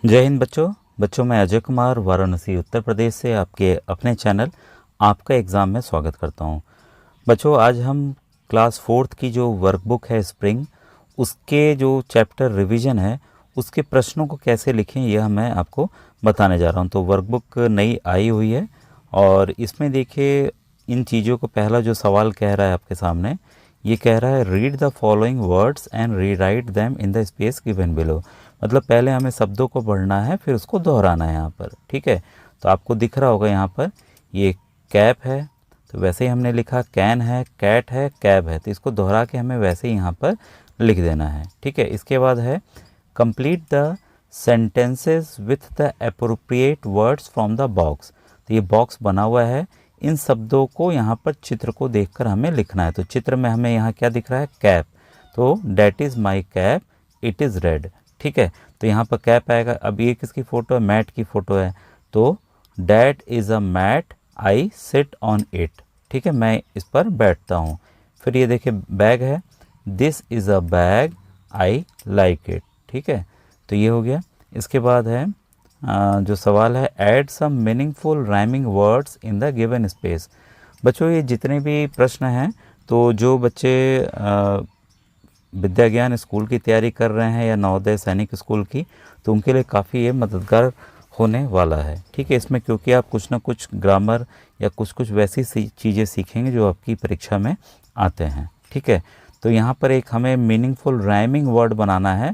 जय हिंद बच्चों मैं अजय कुमार वाराणसी उत्तर प्रदेश से आपके अपने चैनल आपका एग्ज़ाम में स्वागत करता हूं। बच्चों आज हम क्लास 4th की जो वर्कबुक है स्प्रिंग, उसके जो चैप्टर रिवीजन है उसके प्रश्नों को कैसे लिखें यह मैं आपको बताने जा रहा हूं। तो वर्कबुक नई आई हुई है और इसमें देखिए इन चीज़ों को पहला जो सवाल कह रहा है आपके सामने, ये कह रहा है read the following words and rewrite them in the space given below. मतलब पहले हमें शब्दों को पढ़ना है फिर उसको दोहराना है यहाँ पर। ठीक है, तो आपको दिख रहा होगा यहाँ पर ये कैप है, तो वैसे ही हमने लिखा कैन है, कैट है, कैब है, तो इसको दोहरा के हमें वैसे ही यहाँ पर लिख देना है। ठीक है, इसके बाद है complete the sentences with the appropriate words from the box. तो ये बॉक्स बना हुआ है, इन शब्दों को यहाँ पर चित्र को देखकर हमें लिखना है। तो चित्र में हमें यहाँ क्या दिख रहा है, कैप, तो that is my cap, it is red. ठीक है, तो यहाँ पर कैप आएगा। अब ये किसकी फ़ोटो है, मैट की फ़ोटो है, तो that is a mat I sit on it. ठीक है, मैं इस पर बैठता हूँ। फिर ये देखिए बैग है, this is a bag I like it. ठीक है, तो ये हो गया। इसके बाद है जो सवाल है add some meaningful rhyming words in the given space. बच्चों ये जितने भी प्रश्न हैं, तो जो बच्चे विद्या ज्ञान स्कूल की तैयारी कर रहे हैं या नवोदय सैनिक स्कूल की, तो उनके लिए काफ़ी ये मददगार होने वाला है। ठीक है, इसमें क्योंकि आप कुछ ना कुछ ग्रामर या कुछ वैसी चीज़ें सीखेंगे जो आपकी परीक्षा में आते हैं। ठीक है, तो यहाँ पर एक हमें मीनिंगफुल राइमिंग वर्ड बनाना है।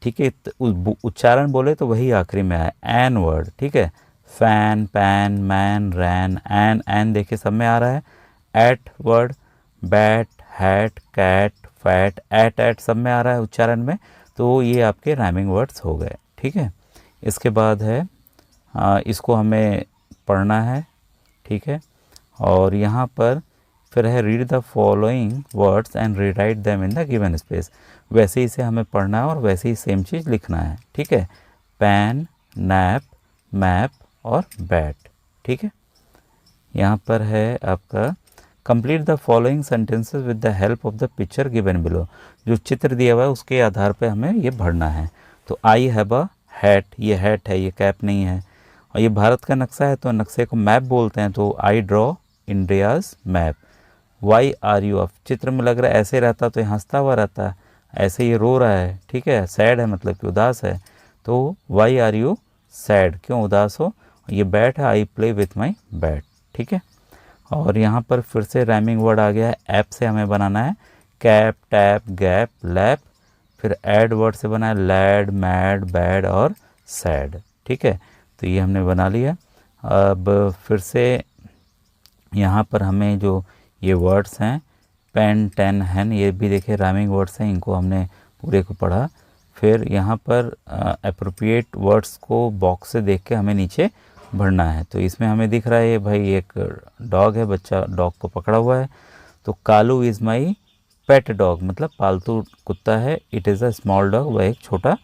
ठीक है, उच्चारण बोले तो वही आखिरी में है, एन वर्ड। ठीक है, fan, pan, man, ran, an देखिए सब में आ रहा है। At word, bat, hat, cat, fat, at सब में आ रहा है उच्चारण में, तो ये आपके राइमिंग वर्ड्स हो गए। ठीक है, इसके बाद है इसको हमें पढ़ना है। ठीक है, और यहाँ पर फिर है read the following words and rewrite them in the given space. वैसे ही इसे हमें पढ़ना है और वैसे ही सेम चीज़ लिखना है। ठीक है, पैन, नैप, मैप और बैट। ठीक है, यहाँ पर है आपका complete the following sentences with the help of the picture given below. जो चित्र दिया हुआ है उसके आधार पर हमें ये भरना है। तो आई हैव अ हैट, ये हैट है, ये कैप नहीं है। और ये भारत का नक्शा है तो नक्शे को मैप बोलते हैं, तो I draw India's map. Why are you, अब चित्र में लग रहा है ऐसे रहता तो ये हंसता हुआ रहता है, ऐसे ये रो रहा है। ठीक है, सैड है मतलब कि उदास है, तो वाई आर यू सैड, क्यों उदास हो। ये बैट है, I play with my bat. ठीक है, और यहाँ पर फिर से राइमिंग वर्ड आ गया है, ऐप से हमें बनाना है कैप, टैप, गैप, लैप। फिर ऐड वर्ड से बना है लैड, मैड, बैड और सैड। ठीक है, तो ये हमने बना लिया। अब फिर से यहाँ पर हमें जो ये वर्ड्स हैं पेन, टेन, हैन, ये भी देखिए राइमिंग वर्ड्स हैं, इनको हमने पूरे को पढ़ा। फिर यहाँ पर अप्रोप्रिएट वर्ड्स को बॉक्स से देख के हमें नीचे भरना है। तो इसमें हमें दिख रहा है भाई एक डॉग है, बच्चा डॉग को पकड़ा हुआ है, तो Kalu is my pet dog, मतलब पालतू कुत्ता है। It is a small dog, वह एक छोटा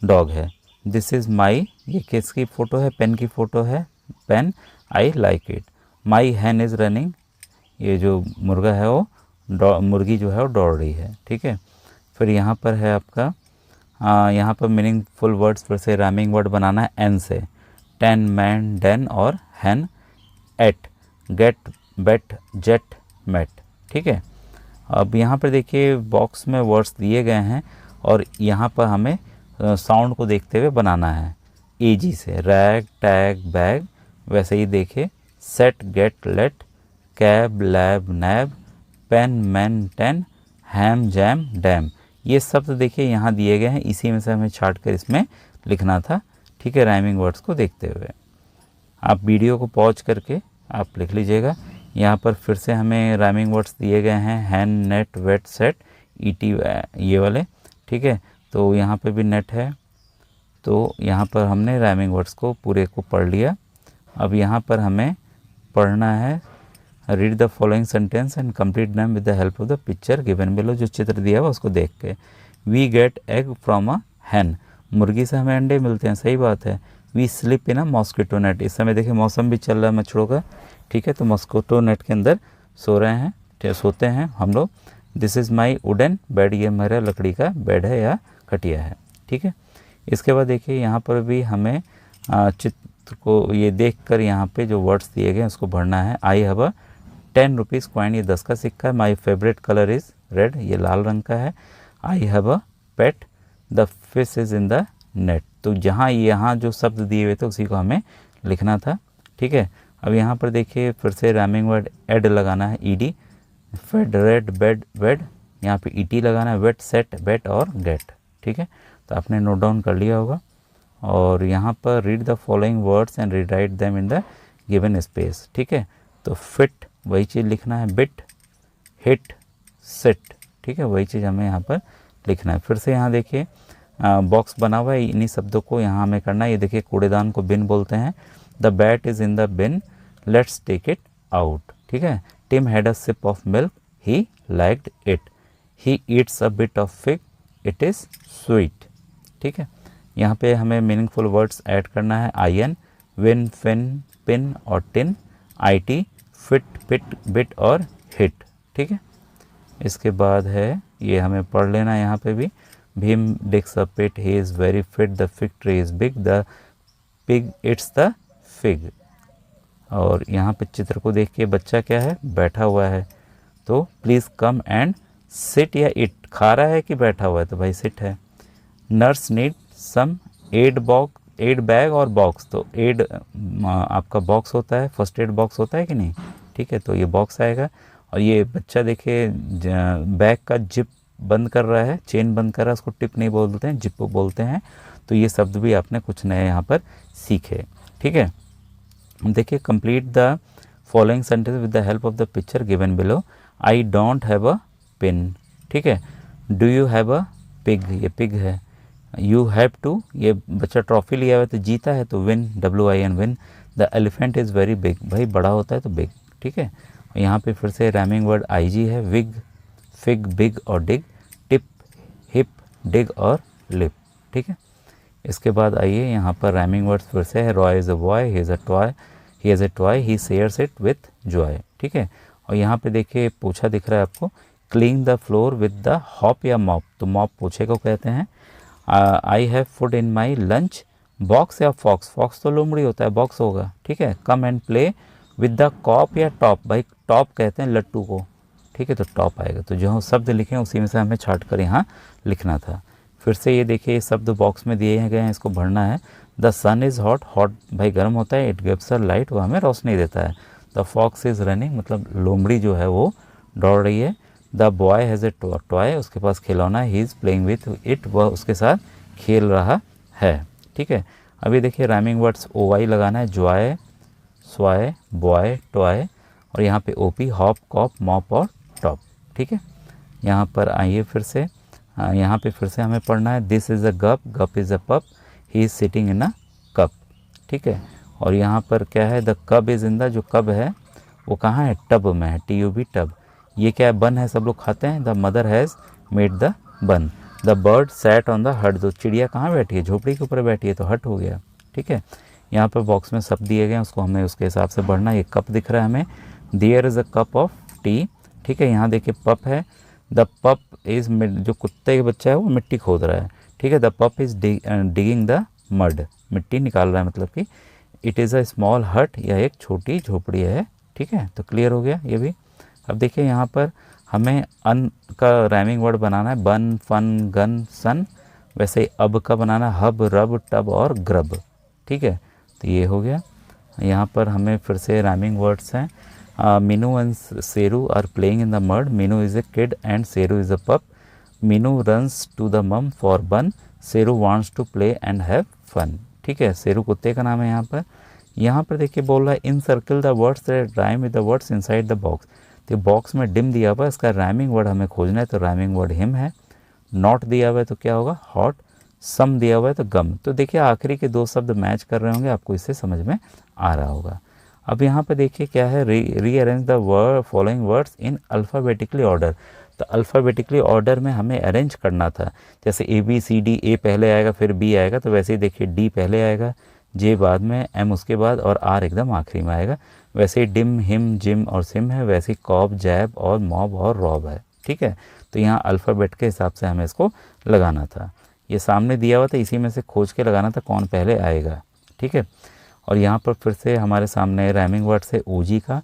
डॉग है। दिस इज़ माई, ये किसकी फ़ोटो है, पेन की फ़ोटो है, pen, I like it. My hen is running, ये जो मुर्गा है वो मुर्गी जो है वो दौड़ रही है। ठीक है, फिर यहाँ पर है आपका यहाँ पर मीनिंगफुल वर्ड्स फिर से राइमिंग वर्ड बनाना है एन से, टेन, मैन, डेन और हैन, एट, गेट, बेट, जेट, मेट। ठीक है, अब यहाँ पर देखिए बॉक्स में वर्ड्स दिए गए हैं और यहाँ पर हमें साउंड को देखते हुए बनाना है एजी से, रैग, टैग, बैग। वैसे ही देखिए set, get, let, cab, lab, nab, pen, man, ten, ham, jam, dam. ये शब्द देखिए यहाँ दिए गए हैं, इसी में से हमें छाट कर इसमें लिखना था। ठीक है, राइमिंग वर्ड्स को देखते हुए आप वीडियो को पॉज करके आप लिख लीजिएगा। यहाँ पर फिर से हमें राइमिंग वर्ड्स दिए गए हैं हैन, नेट, वेट, सेट, ईटी, ये वाले। ठीक है, तो यहाँ पर भी नेट है, तो यहाँ पर हमने राइमिंग वर्ड्स को पूरे को पढ़ लिया। अब यहाँ पर हमें पढ़ना है read the following sentence and complete them with the help of the picture given below. जो चित्र दिया हुआ उसको देख के। We get egg from a hen, मुर्गी से हमें अंडे मिलते हैं, सही बात है। We sleep in a mosquito net, इस समय देखिए मौसम भी चल रहा है मच्छरों का। ठीक है, तो मॉस्किटो नेट के अंदर सो रहे हैं, सोते हैं हम लोग। This is my wooden bed, ये मेरा लकड़ी का बेड है या खटिया है। ठीक है, इसके बाद देखिए यहाँ पर भी हमें चित्र को ये देखकर यहाँ पे जो वर्ड्स दिए गए उसको भरना है। I have a 10 rupees coin, ये 10 का सिक्का है। My favourite colour is red, ये लाल रंग का है। I have a pet, the fish is in the net. तो जहाँ यहाँ जो शब्द दिए हुए थे उसी को हमें लिखना था, ठीक है। अब यहाँ पर देखिए फिर से राइमिंग वर्ड एड लगाना है, ईडी। फेड, रेड, बेड, वेड, यहाँ पे ईटी लगाना है। वेट, सेट, बेट और गेट, ठीक है। तो आपने नोट डाउन कर लिया होगा। और यहाँ पर read the following words and rewrite them in the given space, ठीक है। तो फिट वही चीज़ लिखना है, बिट, हिट, सिट, ठीक है, वही चीज़ हमें यहाँ पर लिखना है। फिर से यहाँ देखिए बॉक्स बना हुआ है, इन्हीं शब्दों को यहाँ हमें करना है। ये देखिए कूड़ेदान को बिन बोलते हैं। The bat is in the bin, let's take it out, ठीक है। Tim had a sip of milk, he liked it. He eats a bit of fig, it is sweet, ठीक है। यहाँ पे हमें मीनिंगफुल वर्ड्स ऐड करना है। I N, win, fin, pin और tin. I T, fit, pit, bit और hit, ठीक है। इसके बाद है ये हमें पढ़ लेना है यहाँ पे भी। Bheem digs a pit, he is very fit, the fig tree is big, the pig eats the fig. और यहाँ पे चित्र को देख के बच्चा क्या है, बैठा हुआ है। तो प्लीज़ कम एंड सिट या इट, खा रहा है कि बैठा हुआ है, तो भाई सिट है। Nurse need some aid box, aid bag और बॉक्स। तो एड आपका बॉक्स होता है, फर्स्ट एड बॉक्स होता है कि नहीं, ठीक है, तो ये बॉक्स आएगा। और ये बच्चा देखिए बैग का जिप बंद कर रहा है, चेन बंद कर रहा है, उसको टिप नहीं बोलते हैं, जिप बोलते हैं। तो ये शब्द भी आपने कुछ नए यहाँ पर सीखे, ठीक है। देखिए complete the following sentence with the help of the picture given below. I don't have a pin, ठीक है। Do you have a pig, ये पिग है। यू हैव टू, ये बच्चा ट्रॉफी लिया हुआ है तो जीता है, तो win, WIN, win. The elephant is very big, भाई बड़ा होता है तो बिग, ठीक है। यहाँ पे फिर से राइमिंग वर्ड IG है। विग, फिग, बिग और डिग। टिप, हिप, डिग और लिप, ठीक है। इसके बाद आइए यहाँ पर राइमिंग वर्ड्स फिर से है। Roy is a boy, he is a toy, he is a toy, he shares it with Joy, ठीक है। और यहाँ पे देखिए पोछा दिख रहा है आपको। Clean the floor with the hop या मॉप, तो मॉप पोछे को कहते हैं। I have food in my lunch box या फॉक्स, फॉक्स तो लोमड़ी होता है, बॉक्स होगा, ठीक है। Come and play with the cop या टॉप, भाई टॉप कहते हैं लट्टू को, ठीक है, तो टॉप आएगा। तो जो शब्द लिखे हैं उसी में से हमें छाट कर यहाँ लिखना था। फिर से ये देखिए ये शब्द बॉक्स में दिए गए हैं, इसको भरना है। The sun is hot, hot भाई गर्म होता है। इट गिव्स अ लाइट, वो हमें रोशनी देता है। द फॉक्स इज़ रनिंग, मतलब लोमड़ी जो है वो दौड़ रही है। The boy has a toy, उसके पास खिलौना है। He is playing with it, वह उसके साथ खेल रहा है, ठीक है। अभी देखिए राइमिंग वर्ड्स OY लगाना है। जॉय, स्वाय, बॉय, टॉय और यहाँ पे OP, हॉप, कॉप, मॉप और टॉप, ठीक है। यहाँ पर आइए फिर से यहाँ पे फिर से हमें पढ़ना है। दिस इज़ अ गप, गप इज़ अ पप, he is sitting in a cup, ठीक है। और यहाँ पर क्या है, द कब इज़ इन द, जो कब है वो कहाँ है, टब में है, TUB टब। ये क्या है, बन है, सब लोग खाते हैं। The mother has made the बन। The bird sat on the हट, जो चिड़िया कहाँ बैठी है, झोपड़ी के ऊपर बैठी है, तो हट हो गया, ठीक है। यहाँ पर बॉक्स में शब्द दिए गए हैं, उसको हमें उसके हिसाब से बढ़ना। ये कप दिख रहा है हमें। There is a cup of tea, ठीक है। यहाँ देखिए पप है। द पप इज़, जो कुत्ते का बच्चा है वो मिट्टी खोद रहा है, ठीक है। द पप इज़ डिगिंग द मड, मिट्टी निकाल रहा है, मतलब कि इट इज़ अ स्मॉल हट, यह एक छोटी झोपड़ी है, ठीक है। तो क्लियर हो गया ये भी। अब देखिए यहाँ पर हमें अन का राइमिंग वर्ड बनाना है। बन, फन, गन, सन। वैसे ही अब का बनाना हब, रब, टब और ग्रब, ठीक है। तो ये हो गया। यहाँ पर हमें फिर से राइमिंग वर्ड्स हैं। Meenu and Seru are playing in the mud. Meenu is a kid and Seru is a pup. Meenu runs to the mum for bun. Seru wants to play and have fun, ठीक है। सेरू कुत्ते का नाम है यहाँ पर। यहाँ पर देखिए बोल रहा है इन circle the words that rhyme with the words inside the box. तो बॉक्स में डिम दिया हुआ है, इसका राइमिंग वर्ड हमें खोजना है, तो राइमिंग वर्ड हिम है। नॉट दिया हुआ है तो क्या होगा, हॉट। सम दिया हुआ है तो गम। तो देखिए आखिरी के दो शब्द मैच कर रहे होंगे, आपको इससे समझ में आ रहा होगा। अब यहाँ पे देखिए क्या है, rearrange the word following words in alphabetically order. तो अल्फ़ाबेटिकली ऑर्डर में हमें अरेंज करना था। जैसे ABCD, A पहले आएगा फिर B आएगा, तो वैसे ही देखिए D पहले आएगा, J बाद में, M उसके बाद और R एकदम आखिरी में आएगा। वैसे ही डिम, हिम, जिम और सिम है, वैसे ही कॉब, जैब और मॉब और रॉब है, ठीक है। तो यहाँ अल्फ़ाबेट के हिसाब से हमें इसको लगाना था। ये सामने दिया हुआ था, इसी में से खोज के लगाना था कौन पहले आएगा। ठीक है, और यहाँ पर फिर से हमारे सामने राइमिंग वर्ड से ओजी का,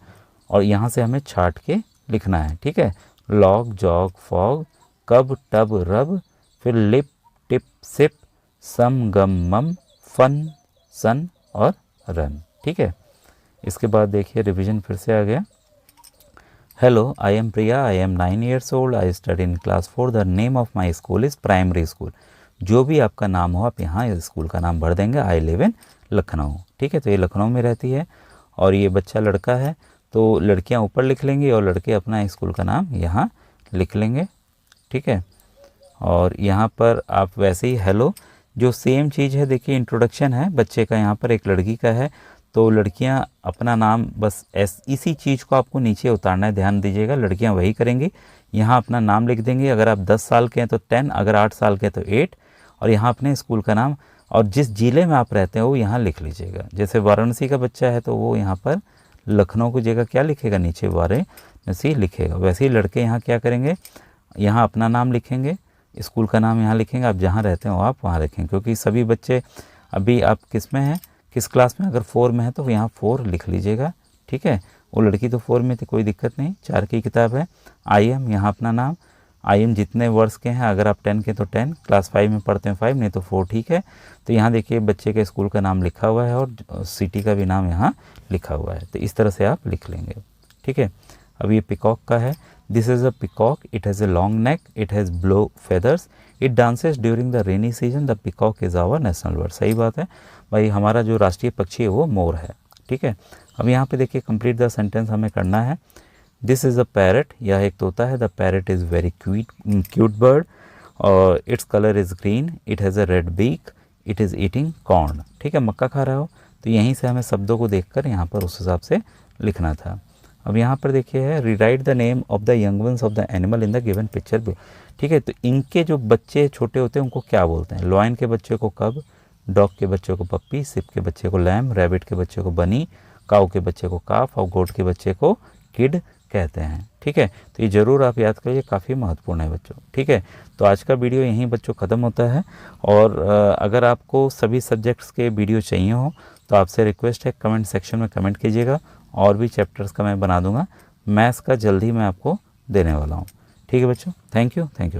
और यहाँ से हमें छाट के लिखना है। ठीक है, लॉग जॉग फॉग, कब टब रब, फिर लिप टिप सिप, सम गम मम, फन सन और रन। ठीक है, इसके बाद देखिए रिवीजन फिर से आ गया। Hello, I am Priya, I am 9 years old, I study in class 4, the name of my school is primary school. जो भी आपका नाम हो आप यहाँ स्कूल का नाम भर देंगे। I live in Lucknow. ठीक है, तो ये लखनऊ में रहती है, और ये बच्चा लड़का है, तो लड़कियाँ ऊपर लिख लेंगी और लड़के अपना स्कूल का नाम यहाँ लिख लेंगे। ठीक है, और यहाँ पर आप वैसे ही हेलो, जो सेम चीज़ है, देखिए इंट्रोडक्शन है बच्चे का, यहाँ पर एक लड़की का है, तो लड़कियाँ अपना नाम बस इसी चीज़ को आपको नीचे उतारना है, ध्यान दीजिएगा। लड़कियाँ वही करेंगी, यहाँ अपना नाम लिख देंगे। अगर आप 10 साल के हैं तो 10, अगर 8 साल के हैं तो 8, और यहाँ अपने स्कूल का नाम और जिस ज़िले में आप रहते हैं वो यहाँ लिख लीजिएगा। जैसे वाराणसी का बच्चा है तो वो यहाँ पर लखनऊ की जगह क्या लिखेगा, नीचे वाराणसी लिखेगा। वैसे ही लड़के यहाँ क्या करेंगे, यहाँ अपना नाम लिखेंगे, स्कूल का नाम यहाँ लिखेंगे, आप जहाँ रहते हो आप वहाँ लिखेंगे, क्योंकि सभी बच्चे अभी आप किस में हैं, किस क्लास में, अगर 4 में है तो यहाँ 4 लिख लीजिएगा। ठीक है, वो लड़की तो 4 में थी, कोई दिक्कत नहीं, 4 की किताब है। आई एम, यहाँ अपना नाम, आई एम जितने वर्ष के हैं, अगर आप 10 के तो 10, क्लास 5 में पढ़ते हैं 5, नहीं तो 4। ठीक है, तो यहाँ देखिए बच्चे के स्कूल का नाम लिखा हुआ है और सिटी का भी नाम यहाँ लिखा हुआ है, तो इस तरह से आप लिख लेंगे। ठीक है, अब ये पिकॉक का है। This is a peacock, it has a long neck, it has blue feathers, it dances during the rainy season, the peacock is our national bird. सही बात है भाई, हमारा जो राष्ट्रीय पक्षी है वो मोर है। ठीक है, अब यहाँ पे देखिए कंप्लीट द सेंटेंस हमें करना है। दिस इज़ अ पैरट, यह एक तोता है। The parrot is very cute bird, और its colour is green, it has a red beak, it is eating corn. ठीक है, मक्का खा रहा हो, तो यहीं से हमें शब्दों को देखकर यहाँ पर उस हिसाब से लिखना था। अब यहाँ पर देखिए है rewrite the name of the young ones of the animal in the given picture. ठीक है, तो इनके जो बच्चे छोटे होते हैं उनको क्या बोलते हैं। लॉयन के बच्चे को कब, डॉग के बच्चे को पप्पी, सिप के बच्चे को लैम, रैबिट के बच्चे को बनी, काऊ के बच्चे को काफ, और गोट के बच्चे को किड कहते हैं। ठीक है, तो ये ज़रूर आप याद करिए, काफ़ी महत्वपूर्ण है बच्चों। ठीक है, तो आज का वीडियो यहीं बच्चों ख़त्म होता है, और अगर आपको सभी सब्जेक्ट्स के वीडियो चाहिए हो तो आपसे रिक्वेस्ट है कमेंट सेक्शन में कमेंट कीजिएगा, और भी चैप्टर्स का मैं बना दूंगा। मैथ्स का जल्दी मैं आपको देने वाला हूँ। ठीक है बच्चों, थैंक यू वेरी मच।